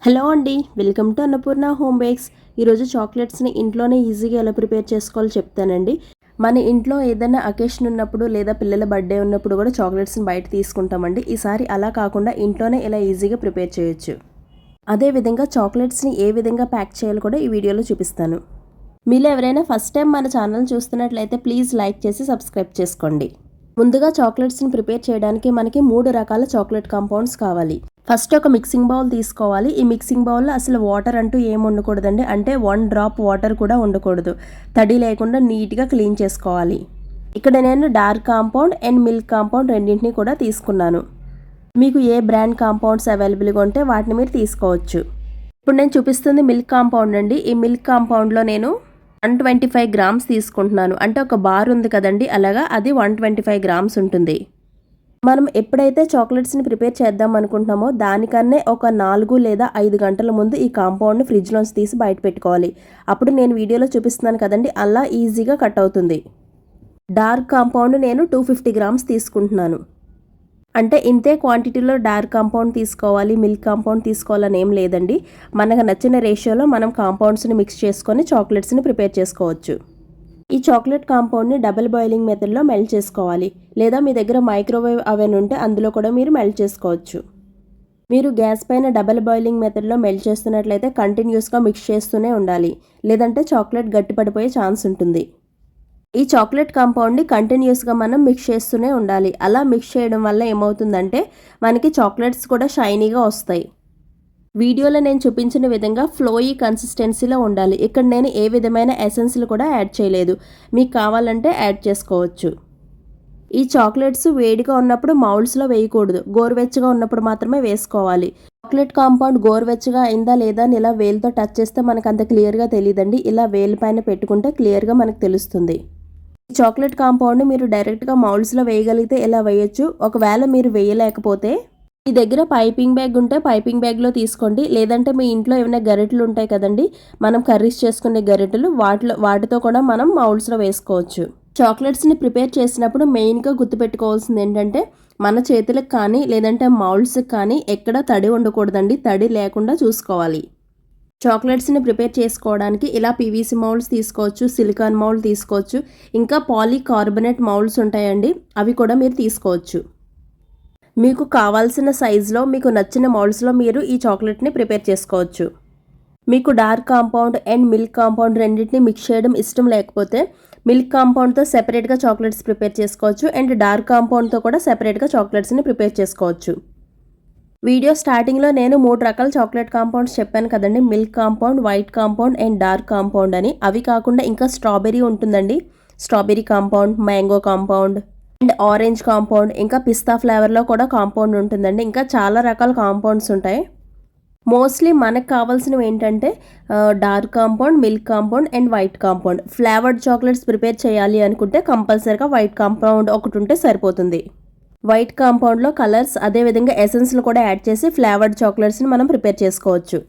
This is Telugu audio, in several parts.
హలో అండి, welcome to Annapurna home bakes. ఈరోజు చాక్లెట్స్ని ఇంట్లోనే ఈజీగా ఎలా ప్రిపేర్ చేసుకోవాలో చెప్తానండి. మన ఇంట్లో ఏదైనా అకేషన్ ఉన్నప్పుడు లేదా పిల్లల బర్త్డే ఉన్నప్పుడు కూడా చాక్లెట్స్ని బయట తీసుకుంటామండి. ఈసారి అలా కాకుండా ఇంట్లోనే ఎలా ఈజీగా ప్రిపేర్ చేయొచ్చు. అదేవిధంగా చాక్లెట్స్ని ఏ విధంగా ప్యాక్ చేయాలో కూడా ఈ వీడియోలో చూపిస్తాను. మీలో ఎవరైనా ఫస్ట్ టైం మన ఛానల్ చూస్తున్నట్లయితే ప్లీజ్ లైక్ చేసి సబ్స్క్రైబ్ చేసుకోండి. ముందుగా చాక్లెట్స్ని ప్రిపేర్ చేయడానికి మనకి 3 రకాల చాక్లెట్ కాంపౌండ్స్ కావాలి. ఫస్ట్ ఒక మిక్సింగ్ బౌల్ తీసుకోవాలి. ఈ మిక్సింగ్ బౌల్లో అసలు వాటర్ అంటూ ఏం ఉండకూడదండి. అంటే 1 డ్రాప్ వాటర్ కూడా ఉండకూడదు. తడి లేకుండా నీట్గా క్లీన్ చేసుకోవాలి. ఇక్కడ నేను dark compound and milk compound రెండింటిని కూడా తీసుకున్నాను. మీకు ఏ బ్రాండ్ కాంపౌండ్స్ అవైలబుల్గా ఉంటే వాటిని మీరు తీసుకోవచ్చు. ఇప్పుడు నేను చూపిస్తుంది మిల్క్ కాంపౌండ్ అండి. ఈ మిల్క్ కాంపౌండ్లో నేను 125 గ్రామ్స్ తీసుకుంటున్నాను. అంటే ఒక బార్ ఉంది కదండి, అలాగా అది 125 గ్రామ్స్ ఉంటుంది. మనం ఎప్పుడైతే చాక్లెట్స్ని ప్రిపేర్ చేద్దాం అనుకుంటున్నామో దానికన్నా ఒక 4 లేదా 5 గంటల ముందు ఈ కాంపౌండ్ని ఫ్రిడ్జ్లోంచి తీసి బయట పెట్టుకోవాలి. అప్పుడు నేను వీడియోలో చూపిస్తున్నాను కదండి, అలా ఈజీగా కట్ అవుతుంది. డార్క్ కాంపౌండ్ నేను 250 గ్రామ్స్ తీసుకుంటున్నాను. అంటే ఇంతే క్వాంటిటీలో డార్క్ కాంపౌండ్ తీసుకోవాలి, మిల్క్ కాంపౌండ్ తీసుకోవాలని ఏం లేదండి. మనకు నచ్చిన రేషియోలో మనం కాంపౌండ్స్ని మిక్స్ చేసుకొని చాక్లెట్స్ని ప్రిపేర్ చేసుకోవచ్చు. ఈ చాక్లెట్ కాంపౌండ్ని డబుల్ బాయిలింగ్ మెథడ్లో మెల్ట్ చేసుకోవాలి. లేదా మీ దగ్గర మైక్రోవేవ్ అవెన్ ఉంటే అందులో కూడా మీరు మెల్ట్ చేసుకోవచ్చు. మీరు గ్యాస్ పైన డబుల్ బాయిలింగ్ మెథడ్లో మెల్ట్ చేస్తున్నట్లయితే కంటిన్యూస్గా మిక్స్ చేస్తూనే ఉండాలి. లేదంటే చాక్లెట్ గట్టిపడిపోయే ఛాన్స్ ఉంటుంది. ఈ చాక్లెట్ కాంపౌండ్ని కంటిన్యూస్గా మనం మిక్స్ చేస్తూనే ఉండాలి. అలా మిక్స్ చేయడం వల్ల ఏమవుతుందంటే మనకి చాక్లెట్స్ కూడా షైనీగా వస్తాయి. వీడియోలో నేను చూపించిన విధంగా ఫ్లోయీ కన్సిస్టెన్సీలో ఉండాలి. ఇక్కడ నేను ఏ విధమైన ఎసెన్స్లు కూడా యాడ్ చేయలేదు. మీకు కావాలంటే యాడ్ చేసుకోవచ్చు. ఈ చాక్లెట్స్ వేడిగా ఉన్నప్పుడు మౌల్డ్స్లో వేయకూడదు. గోరువెచ్చగా ఉన్నప్పుడు మాత్రమే వేసుకోవాలి. చాక్లెట్ కాంపౌండ్ గోరువెచ్చగా అయిందా లేదా అని ఇలా వేలుతో టచ్ చేస్తే మనకు అంత క్లియర్గా తెలియదండి. ఇలా వేలు పైన పెట్టుకుంటే క్లియర్గా మనకు తెలుస్తుంది. ఈ చాక్లెట్ కాంపౌండ్ మీరు డైరెక్ట్గా మౌల్డ్స్లో వేయగలిగితే ఇలా వేయొచ్చు. ఒకవేళ మీరు వేయలేకపోతే మీ దగ్గర పైపింగ్ బ్యాగ్ ఉంటే పైపింగ్ బ్యాగ్లో తీసుకోండి. లేదంటే మీ ఇంట్లో ఏమైనా గరిటెలు ఉంటాయి కదండి, మనం కర్రీస్ చేసుకునే గరిటెలు, వాటితో కూడా మనం మౌల్డ్స్లో వేసుకోవచ్చు. చాక్లెట్స్ని ప్రిపేర్ చేసినప్పుడు మెయిన్గా గుర్తుపెట్టుకోవాల్సింది ఏంటంటే మన చేతులకు కానీ లేదంటే మౌల్డ్స్కి కానీ ఎక్కడ తడి ఉండకూడదండి. తడి లేకుండా చూసుకోవాలి. చాక్లెట్స్ని ప్రిపేర్ చేసుకోవడానికి ఇలా పీవీసీ మౌల్డ్స్ తీసుకోవచ్చు, సిలికాన్ మౌల్డ్ తీసుకోవచ్చు, ఇంకా పాలీకార్బోనేట్ మౌల్డ్స్ ఉంటాయండి, అవి కూడా మీరు తీసుకోవచ్చు. మీకు కావాల్సిన సైజులో మీకు నచ్చిన మౌల్డ్స్లో మీరు ఈ చాక్లెట్ని ప్రిపేర్ చేసుకోవచ్చు. మీకు dark compound and milk compound రెండింటిని మిక్స్ చేయడం ఇష్టం లేకపోతే మిల్క్ కాంపౌండ్తో సెపరేట్గా చాక్లెట్స్ ప్రిపేర్ చేసుకోవచ్చు అండ్ డార్క్ కాంపౌండ్తో కూడా సెపరేట్గా చాక్లెట్స్ని ప్రిపేర్ చేసుకోవచ్చు. వీడియో స్టార్టింగ్లో నేను 3 రకాల చాక్లెట్ కాంపౌండ్స్ చెప్పాను కదండి, milk compound, white compound and dark compound అని. అవి కాకుండా ఇంకా స్ట్రాబెర్రీ ఉంటుందండి. Strawberry compound, mango compound and orange compound, ఇంకా పిస్తా ఫ్లేవర్లో కూడా కాంపౌండ్ ఉంటుందండి. ఇంకా చాలా రకాల కాంపౌండ్స్ ఉంటాయి. మోస్ట్లీ మనకు కావాల్సినవి ఏంటంటే dark compound, milk compound and white compound. Flavoured chocolates prepare చేయాలి అనుకుంటే కంపల్సరీగా వైట్ కాంపౌండ్ ఒకటి ఉంటే సరిపోతుంది. వైట్ కాంపౌండ్లో కలర్స్ అదేవిధంగా ఎసెన్స్లు కూడా యాడ్ చేసి ఫ్లేవర్డ్ చాక్లెట్స్ని మనం ప్రిపేర్ చేసుకోవచ్చు.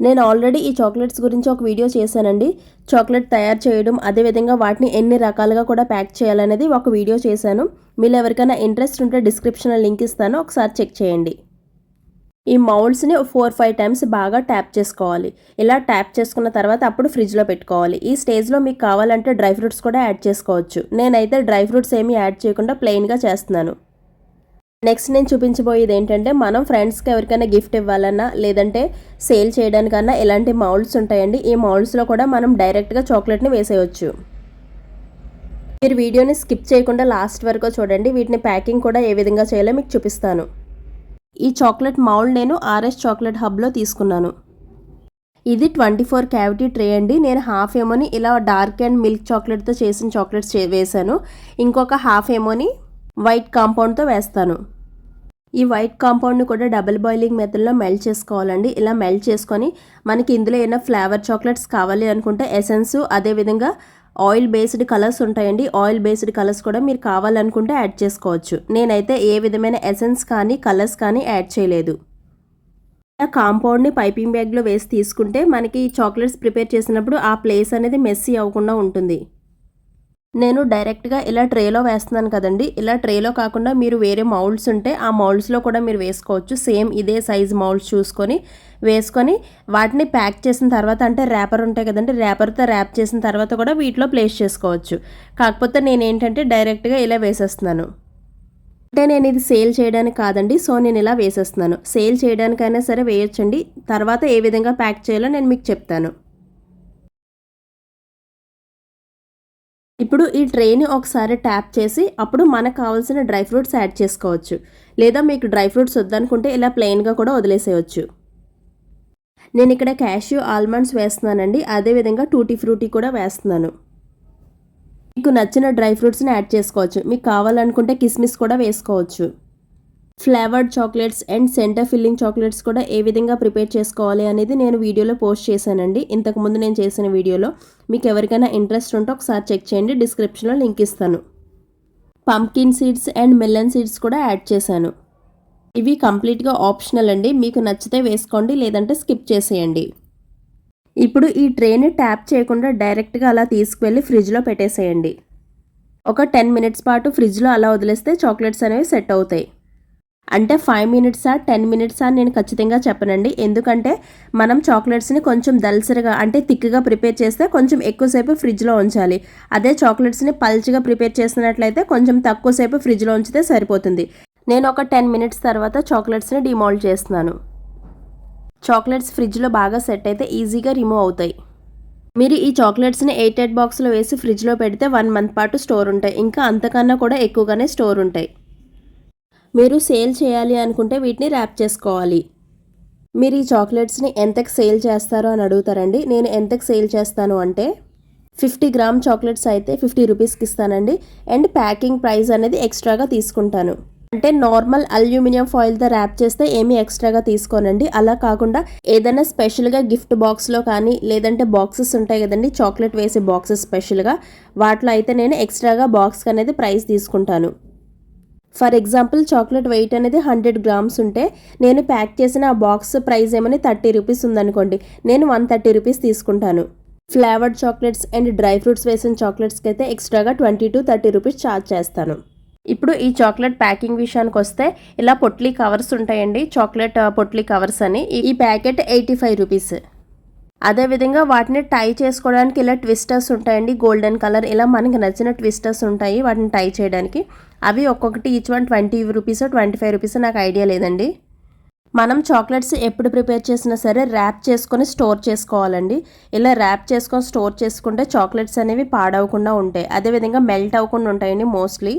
నేను ఆల్రెడీ ఈ చాక్లెట్స్ గురించి ఒక వీడియో చేశానండి. చాక్లెట్ తయారు చేయడం అదేవిధంగా వాటిని ఎన్ని రకాలుగా కూడా ప్యాక్ చేయాలనేది ఒక వీడియో చేశాను. మీరు ఎవరికైనా ఇంట్రెస్ట్ ఉంటే డిస్క్రిప్షన్లో లింక్ ఇస్తాను, ఒకసారి చెక్ చేయండి. ఈ మౌల్డ్స్ని 4-5 టైమ్స్ బాగా ట్యాప్ చేసుకోవాలి. ఇలా ట్యాప్ చేసుకున్న తర్వాత అప్పుడు ఫ్రిడ్జ్లో పెట్టుకోవాలి. ఈ స్టేజ్లో మీకు కావాలంటే డ్రై ఫ్రూట్స్ కూడా యాడ్ చేసుకోవచ్చు. నేనైతే డ్రై ఫ్రూట్స్ ఏమీ యాడ్ చేయకుండా ప్లెయిన్గా చేస్తున్నాను. నెక్స్ట్ నేను చూపించబోయేది ఏంటంటే మనం ఫ్రెండ్స్కి ఎవరికైనా గిఫ్ట్ ఇవ్వాలన్నా లేదంటే సేల్ చేయడానికన్నా ఇలాంటి మౌల్డ్స్ ఉంటాయండి. ఈ మౌల్డ్స్లో కూడా మనం డైరెక్ట్గా చాక్లెట్ని వేసేయచ్చు. మీరు వీడియోని స్కిప్ చేయకుండా లాస్ట్ వరకు చూడండి. వీటిని ప్యాకింగ్ కూడా ఏ విధంగా చేయాలో మీకు చూపిస్తాను. ఈ చాక్లెట్ మౌల్డ్ నేను ఆర్ఎస్ చాక్లెట్ హబ్లో తీసుకున్నాను. ఇది 24 క్యావిటీ ట్రే అండి. నేను హాఫ్ ఏమోని ఇలా డార్క్ అండ్ మిల్క్ చాక్లెట్తో చేసిన చాక్లెట్స్ వేసాను. ఇంకొక హాఫ్ ఏమోని వైట్ కాంపౌండ్తో వేస్తాను. ఈ వైట్ కాంపౌండ్ని కూడా డబుల్ బాయిలింగ్ మెథడ్లో మెల్ట్ చేసుకోవాలండి. ఇలా మెల్ట్ చేసుకొని మనకి ఇందులో ఏమైనా ఫ్లేవర్ చాక్లెట్స్ కావాలి అనుకుంటే ఎసెన్స్ అదేవిధంగా ఆయిల్ బేస్డ్ కలర్స్ ఉంటాయండి. ఆయిల్ బేస్డ్ కలర్స్ కూడా మీరు కావాలనుకుంటే యాడ్ చేసుకోవచ్చు. నేనైతే ఏ విధమైన ఎసెన్స్ కానీ కలర్స్ కానీ యాడ్ చేయలేదు. కాంపౌండ్ని పైపింగ్ బ్యాగ్లో వేసి తీసుకుంటే మనకి చాక్లెట్స్ ప్రిపేర్ చేసినప్పుడు ఆ ప్లేస్ అనేది మెస్సీ అవ్వకుండా ఉంటుంది. నేను డైరెక్ట్గా ఇలా ట్రేలో వేస్తున్నాను కదండి. ఇలా ట్రేలో కాకుండా మీరు వేరే మౌల్డ్స్ ఉంటే ఆ మౌల్డ్స్లో కూడా మీరు వేసుకోవచ్చు. సేమ్ ఇదే సైజ్ మౌల్డ్స్ చూసుకొని వేసుకొని వాటిని ప్యాక్ చేసిన తర్వాత, అంటే ర్యాపర్ ఉంటాయి కదండి, ర్యాపర్తో ర్యాప్ చేసిన తర్వాత కూడా వీటిలో ప్లేస్ చేసుకోవచ్చు. కాకపోతే నేనేంటంటే డైరెక్ట్గా ఇలా వేసేస్తున్నాను. అంటే నేను ఇది సేల్ చేయడానికి కాదండి, సో నేను ఇలా వేసేస్తున్నాను. సేల్ చేయడానికైనా సరే వేయొచ్చండి. తర్వాత ఏ విధంగా ప్యాక్ చేయాలో నేను మీకు చెప్తాను. ఇప్పుడు ఈ ట్రేని ఒకసారి ట్యాప్ చేసి అప్పుడు మనకు కావాల్సిన డ్రై ఫ్రూట్స్ యాడ్ చేసుకోవచ్చు. లేదా మీకు డ్రై ఫ్రూట్స్ వద్దనుకుంటే ఇలా ప్లెయిన్గా కూడా వదిలేసేయచ్చు. నేను ఇక్కడ క్యాష్యూ ఆల్మండ్స్ వేస్తున్నానండి. అదేవిధంగా టూటీ ఫ్రూటీ కూడా వేస్తున్నాను. మీకు నచ్చిన డ్రై ఫ్రూట్స్ని యాడ్ చేసుకోవచ్చు. మీకు కావాలనుకుంటే కిస్మిస్ కూడా వేసుకోవచ్చు. Flavoured chocolates and centre filling chocolates కూడా ఏ విధంగా ప్రిపేర్ చేసుకోవాలి అనేది నేను వీడియోలో పోస్ట్ చేశానండి. ఇంతకుముందు నేను చేసిన వీడియోలో. మీకు ఎవరికైనా ఇంట్రెస్ట్ ఉంటే ఒకసారి చెక్ చేయండి, డిస్క్రిప్షన్లో లింక్ ఇస్తాను. Pumpkin seeds and melon seeds కూడా యాడ్ చేశాను. ఇవి కంప్లీట్గా ఆప్షనల్ అండి. మీకు నచ్చితే వేసుకోండి, లేదంటే స్కిప్ చేసేయండి. ఇప్పుడు ఈ ట్రేని ట్యాప్ చేయకుండా డైరెక్ట్గా అలా తీసుకువెళ్ళి ఫ్రిడ్జ్లో పెట్టేసేయండి. ఒక 10 మినిట్స్ పాటు ఫ్రిడ్జ్లో అలా వదిలేస్తే చాక్లెట్స్ అనేవి సెట్ అవుతాయి. అంటే 5 మినిట్సా 10 మినిట్సా నేను ఖచ్చితంగా చెప్పనండి. ఎందుకంటే మనం చాక్లెట్స్ని కొంచెం దల్సరిగా అంటే థిక్గా ప్రిపేర్ చేస్తే కొంచెం ఎక్కువసేపు ఫ్రిడ్జ్లో ఉంచాలి. అదే చాక్లెట్స్ని పల్చగా ప్రిపేర్ చేసినట్లయితే కొంచెం తక్కువసేపు ఫ్రిడ్జ్లో ఉంచితే సరిపోతుంది. నేను ఒక 10 మినిట్స్ తర్వాత చాక్లెట్స్ని డిమోల్డ్ చేస్తున్నాను. చాక్లెట్స్ ఫ్రిడ్జ్లో బాగా సెట్ అయితే ఈజీగా రిమూవ్ అవుతాయి. మీరు ఈ చాక్లెట్స్ని ఎయిర్టైట్ బాక్స్లో వేసి ఫ్రిడ్జ్లో పెడితే 1 మంత్ పాటు స్టోర్ ఉంటాయి. ఇంకా అంతకన్నా కూడా ఎక్కువగానే స్టోర్ ఉంటాయి. మీరు సేల్ చేయాలి అనుకుంటే వీటిని ర్యాప్ చేసుకోవాలి. మీరు ఈ చాక్లెట్స్ని ఎంతకు సేల్ చేస్తారో అని అడుగుతారండి. నేను ఎంతకు సేల్ చేస్తాను అంటే 50 గ్రామ్ చాక్లెట్స్ అయితే 50 రూపీస్కి ఇస్తానండి. అండ్ ప్యాకింగ్ ప్రైస్ అనేది ఎక్స్ట్రాగా తీసుకుంటాను. అంటే నార్మల్ అల్యూమినియం ఫాయిల్తో ర్యాప్ చేస్తే ఏమీ ఎక్స్ట్రాగా తీసుకోనండి. అలా కాకుండా ఏదైనా స్పెషల్గా గిఫ్ట్ బాక్స్లో కానీ లేదంటే బాక్సెస్ ఉంటాయి కదండి, చాక్లెట్ వేసే బాక్సెస్ స్పెషల్గా, వాటిలో అయితే నేను ఎక్స్ట్రాగా బాక్స్కి అనేది ప్రైస్ తీసుకుంటాను. ఫర్ ఎగ్జాంపుల్ చాక్లెట్ వెయిట్ అనేది 100 గ్రామ్స్ ఉంటే నేను ప్యాక్ చేసిన ఆ బాక్స్ ప్రైస్ ఏమని 30 రూపీస్ ఉందనుకోండి, నేను 130 రూపీస్ తీసుకుంటాను. Flavoured chocolates and dry fruits వేసిన చాక్లెట్స్కి అయితే ఎక్స్ట్రాగా 20 to 30 రూపీస్ ఛార్జ్ చేస్తాను. ఇప్పుడు ఈ చాక్లెట్ ప్యాకింగ్ విషయానికి వస్తే ఇలా పొట్లీ కవర్స్ ఉంటాయండి, చాక్లెట్ పొట్లీ కవర్స్ అని. ఈ ప్యాకెట్ 85 రూపీస్. అదేవిధంగా వాటిని టై చేసుకోవడానికి ఇలా ట్విస్టర్స్ ఉంటాయండి, గోల్డెన్ కలర్. ఇలా మనకి నచ్చిన ట్విస్టర్స్ ఉంటాయి వాటిని టై చేయడానికి. అవి ఒక్కొక్కటి ఈచ్ వన్ 20 రూపీస్ 25 రూపీస్, నాకు ఐడియా లేదండి. మనం చాక్లెట్స్ ఎప్పుడు ప్రిపేర్ చేసినా సరే ర్యాప్ చేసుకొని స్టోర్ చేసుకోవాలండి. ఇలా ర్యాప్ చేసుకొని స్టోర్ చేసుకుంటే చాక్లెట్స్ అనేవి పాడవకుండా ఉంటాయి. అదేవిధంగా మెల్ట్ అవ్వకుండా ఉంటాయండి మోస్ట్లీ.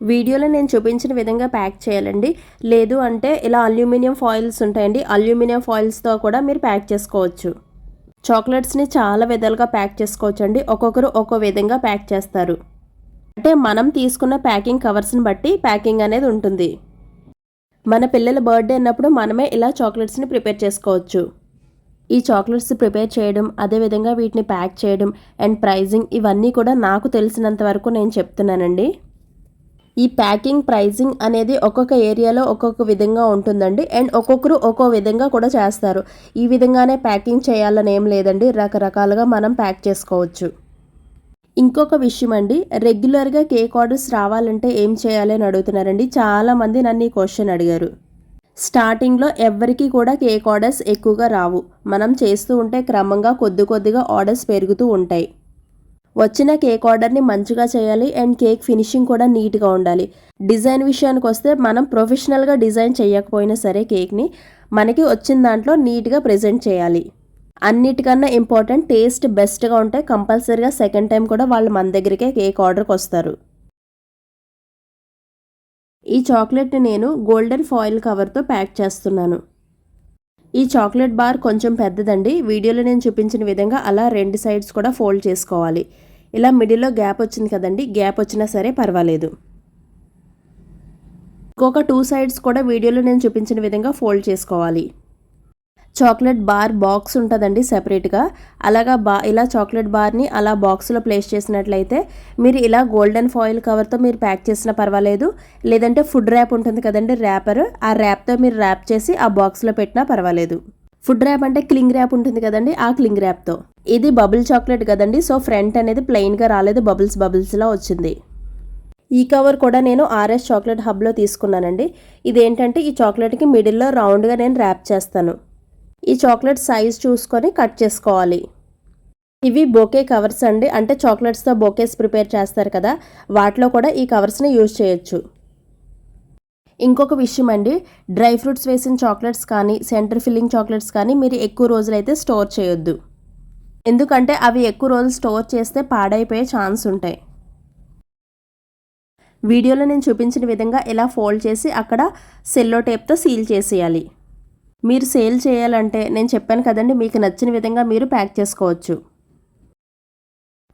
వీడియోలో నేను చూపించిన విధంగా ప్యాక్ చేయాలండి. లేదు అంటే ఇలా అల్యూమినియం ఫాయిల్స్ ఉంటాయండి, అల్యూమినియం ఫాయిల్స్తో కూడా మీరు ప్యాక్ చేసుకోవచ్చు. చాక్లెట్స్ని చాలా విధాలుగా ప్యాక్ చేసుకోవచ్చు అండి. ఒక్కొక్కరు ఒక్కో విధంగా ప్యాక్ చేస్తారు. అంటే మనం తీసుకున్న ప్యాకింగ్ కవర్స్ని బట్టి ప్యాకింగ్ అనేది ఉంటుంది. మన పిల్లల బర్త్డే అన్నప్పుడు మనమే ఇలా చాక్లెట్స్ని ప్రిపేర్ చేసుకోవచ్చు. ఈ చాక్లెట్స్ ప్రిపేర్ చేయడం, అదేవిధంగా వీటిని ప్యాక్ చేయడం అండ్ ప్రైజింగ్, ఇవన్నీ కూడా నాకు తెలిసినంత వరకు నేను చెప్తున్నానండి. ఈ ప్యాకింగ్ ప్రైజింగ్ అనేది ఒక్కొక్క ఏరియాలో ఒక్కొక్క విధంగా ఉంటుందండి. అండ్ ఒక్కొక్కరు ఒక్కో విధంగా కూడా చేస్తారు. ఈ విధంగానే ప్యాకింగ్ చేయాలని ఏం లేదండి, రకరకాలుగా మనం ప్యాక్ చేసుకోవచ్చు. ఇంకొక విషయం అండి, రెగ్యులర్గా కేక్ ఆర్డర్స్ రావాలంటే ఏం చేయాలి అని అడుగుతున్నారండి. చాలామంది నన్ను ఈ క్వశ్చన్ అడిగారు. స్టార్టింగ్లో ఎవ్వరికీ కూడా కేక్ ఆర్డర్స్ ఎక్కువగా రావు. మనం చేస్తూ ఉంటే క్రమంగా కొద్దిగా ఆర్డర్స్ పెరుగుతూ ఉంటాయి. వచ్చిన కేక్ ఆర్డర్ని మంచిగా చేయాలి అండ్ కేక్ ఫినిషింగ్ కూడా నీట్గా ఉండాలి. డిజైన్ విషయానికి వస్తే మనం ప్రొఫెషనల్గా డిజైన్ చేయకపోయినా సరే కేక్ని మనకి వచ్చిన దాంట్లో నీట్గా ప్రెజెంట్ చేయాలి. అన్నిటికన్నా ఇంపార్టెంట్ టేస్ట్ బెస్ట్గా ఉంటే కంపల్సరీగా సెకండ్ టైం కూడా వాళ్ళు మన దగ్గరికే కేక్ ఆర్డర్కి వస్తారు. ఈ చాక్లెట్ని నేను గోల్డెన్ ఫాయిల్ కవర్తో ప్యాక్ చేస్తున్నాను. ఈ చాక్లెట్ బార్ కొంచెం పెద్దదండి. వీడియోలో నేను చూపించిన విధంగా అలా 2 సైడ్స్ కూడా ఫోల్డ్ చేసుకోవాలి. ఇలా మిడిల్లో గ్యాప్ వచ్చింది కదండి, గ్యాప్ వచ్చినా సరే పర్వాలేదు. ఇంకొక 2 సైడ్స్ కూడా వీడియోలో నేను చూపించిన విధంగా ఫోల్డ్ చేసుకోవాలి. చాక్లెట్ బార్ బాక్స్ ఉంటుందండి సెపరేట్గా. అలాగా ఇలా చాక్లెట్ బార్ని అలా బాక్స్లో ప్లేస్ చేసినట్లయితే మీరు ఇలా గోల్డెన్ ఫాయిల్ కవర్తో మీరు ప్యాక్ చేసినా పర్వాలేదు. లేదంటే ఫుడ్ ర్యాప్ ఉంటుంది కదండి, ర్యాపర్, ఆ ర్యాప్తో మీరు ర్యాప్ చేసి ఆ బాక్స్లో పెట్టినా పర్వాలేదు. ఫుడ్ ర్యాప్ అంటే క్లింగ్ ర్యాప్ ఉంటుంది కదండి, ఆ క్లింగ్ ర్యాప్తో. ఇది బబుల్ చాక్లెట్ కదండి, సో ఫ్రంట్ అనేది ప్లెయిన్గా రాలేదు, బబుల్స్లా వచ్చింది. ఈ కవర్ కూడా నేను ఆర్ఎస్ చాక్లెట్ హబ్లో తీసుకున్నానండి. ఇదేంటంటే ఈ చాక్లెట్కి మిడిల్లో రౌండ్గా నేను ర్యాప్ చేస్తాను. ఈ చాక్లెట్ సైజ్ చూసుకొని కట్ చేసుకోవాలి. ఇవి బొకే కవర్స్ అండి, అంటే చాక్లెట్స్తో బొకేస్ ప్రిపేర్ చేస్తారు కదా, వాటిలో కూడా ఈ కవర్స్ని యూజ్ చేయొచ్చు. ఇంకొక విషయం అండి, డ్రై ఫ్రూట్స్ వేసిన చాక్లెట్స్ కానీ సెంటర్ ఫిల్లింగ్ చాక్లెట్స్ కానీ మీరు ఎక్కువ రోజులైతే స్టోర్ చేయొద్దు. ఎందుకంటే అవి ఎక్కువ రోజులు స్టోర్ చేస్తే పాడైపోయే ఛాన్స్ ఉంటాయి. వీడియోలో నేను చూపించిన విధంగా ఇలా ఫోల్డ్ చేసి అక్కడ సెల్లో టేప్తో సీల్ చేసేయాలి. మీరు సేల్ చేయాలంటే నేను చెప్పాను కదండి, మీకు నచ్చిన విధంగా మీరు ప్యాక్ చేసుకోవచ్చు.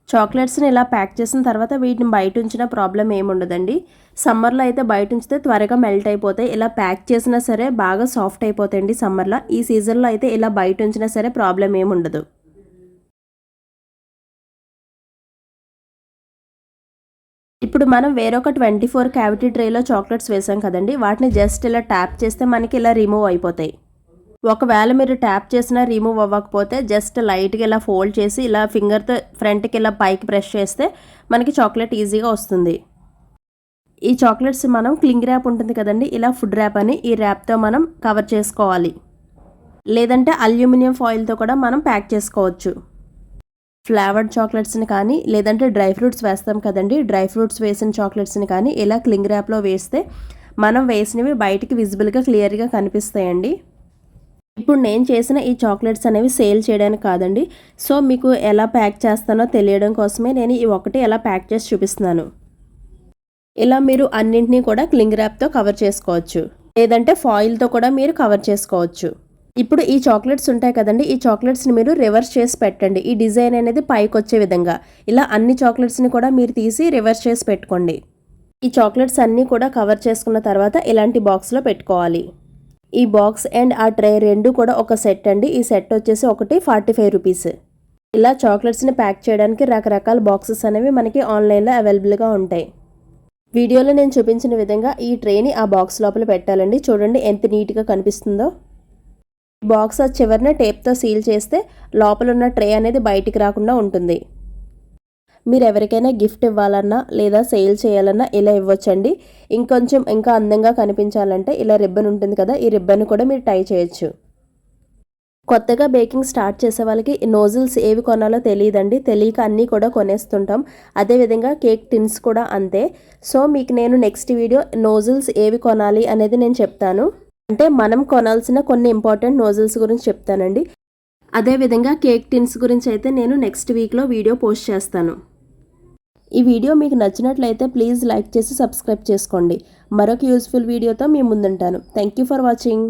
చాక్లెట్స్ని ఇలా ప్యాక్ చేసిన తర్వాత వీటిని బయట ఉంచిన ప్రాబ్లం ఏముండదండి. సమ్మర్లో అయితే బయట ఉంచితే త్వరగా మెల్ట్ అయిపోతాయి. ఇలా ప్యాక్ చేసినా సరే బాగా సాఫ్ట్ అయిపోతాయండి సమ్మర్లో. ఈ సీజన్లో అయితే ఇలా బయట ఉంచినా సరే ప్రాబ్లం ఏముండదు. ఇప్పుడు మనం వేరొక 24 క్యావిటీ ట్రేలో చాక్లెట్స్ వేసాం కదండి, వాటిని జస్ట్ ఇలా ట్యాప్ చేస్తే మనకి ఇలా రిమూవ్ అయిపోతాయి. ఒకవేళ మీరు ట్యాప్ చేసినా రిమూవ్ అవ్వకపోతే జస్ట్ లైట్గా ఇలా ఫోల్డ్ చేసి ఇలా ఫింగర్తో ఫ్రంట్కి ఇలా పైకి ప్రెస్ చేస్తే మనకి చాక్లెట్ ఈజీగా వస్తుంది. ఈ చాక్లెట్స్ మనం క్లింగ్ ర్యాప్ ఉంటుంది కదండి, ఇలా ఫుడ్ ర్యాప్ అని ఈ ర్యాప్తో మనం కవర్ చేసుకోవాలి. లేదంటే అల్యూమినియం ఫాయిల్తో కూడా మనం ప్యాక్ చేసుకోవచ్చు. ఫ్లేవర్డ్ చాక్లెట్స్ని కానీ లేదంటే డ్రై ఫ్రూట్స్ వేస్తాం కదండి, డ్రై ఫ్రూట్స్ వేసిన చాక్లెట్స్ని కానీ ఇలా క్లింగ్ ర్యాప్లో వేస్తే మనం వేసినవి బయటికి విజిబుల్గా క్లియర్గా కనిపిస్తాయండి. ఇప్పుడు నేను చేసిన ఈ చాక్లెట్స్ అనేవి సేల్ చేయడానికి కాదండి, సో మీకు ఎలా ప్యాక్ చేస్తానో తెలియడం కోసమే నేను ఈ ఒకటి ఎలా ప్యాక్ చేసి చూపిస్తున్నాను. ఇలా మీరు అన్నింటినీ కూడా క్లింగ్ ర్యాప్తో కవర్ చేసుకోవచ్చు, లేదంటే ఫాయిల్తో కూడా మీరు కవర్ చేసుకోవచ్చు. ఇప్పుడు ఈ చాక్లెట్స్ ఉంటాయి కదండి, ఈ చాక్లెట్స్ని మీరు రివర్స్ చేసి పెట్టండి. ఈ డిజైన్ అనేది పైకి వచ్చే విధంగా ఇలా అన్ని చాక్లెట్స్ని కూడా మీరు తీసి రివర్స్ చేసి పెట్టుకోండి. ఈ చాక్లెట్స్ అన్నీ కూడా కవర్ చేసుకున్న తర్వాత ఇలాంటి బాక్స్లో పెట్టుకోవాలి. ఈ బాక్స్ అండ్ ఆ ట్రే రెండు కూడా ఒక సెట్ అండి. ఈ సెట్ వచ్చేసి ఒకటి 45 రూపీస్. ఇలా చాక్లెట్స్ని ప్యాక్ చేయడానికి రకరకాల బాక్సెస్ అనేవి మనకి ఆన్లైన్లో అవైలబుల్గా ఉంటాయి. వీడియోలో నేను చూపించిన విధంగా ఈ ట్రేని ఆ బాక్స్ లోపల పెట్టాలండి. చూడండి ఎంత నీట్గా కనిపిస్తుందో. బాక్స్ చివరిన టేప్తో సీల్ చేస్తే లోపల ఉన్న ట్రే అనేది బయటికి రాకుండా ఉంటుంది. మీరు ఎవరికైనా గిఫ్ట్ ఇవ్వాలన్నా లేదా సేల్ చేయాలన్నా ఇలా ఇవ్వచ్చండి. ఇంకొంచెం ఇంకా అందంగా కనిపించాలంటే ఇలా రిబ్బన్ ఉంటుంది కదా, ఈ రిబ్బన్ కూడా మీరు టై చేయొచ్చు. కొత్తగా బేకింగ్ స్టార్ట్ చేసే వాళ్ళకి నోజిల్స్ ఏవి కొనాలో తెలియదండి, తెలియక అన్నీ కూడా కొనేస్తుంటాం. అదేవిధంగా కేక్ టిన్స్ కూడా అంతే. సో మీకు నేను నెక్స్ట్ వీడియో నోజిల్స్ ఏవి కొనాలి అనేది నేను చెప్తాను. అంటే మనం కొనాల్సిన కొన్ని ఇంపార్టెంట్ నోజిల్స్ గురించి చెప్తానండి. అదేవిధంగా కేక్ టిన్స్ గురించి అయితే నేను నెక్స్ట్ వీక్లో వీడియో పోస్ట్ చేస్తాను. ఈ వీడియో మీకు నచ్చినట్లయితే ప్లీజ్ లైక్ చేసి సబ్స్క్రైబ్ చేసుకోండి. మరొక యూస్ఫుల్ వీడియోతో మీ ముందుంటాను. Thank you for watching.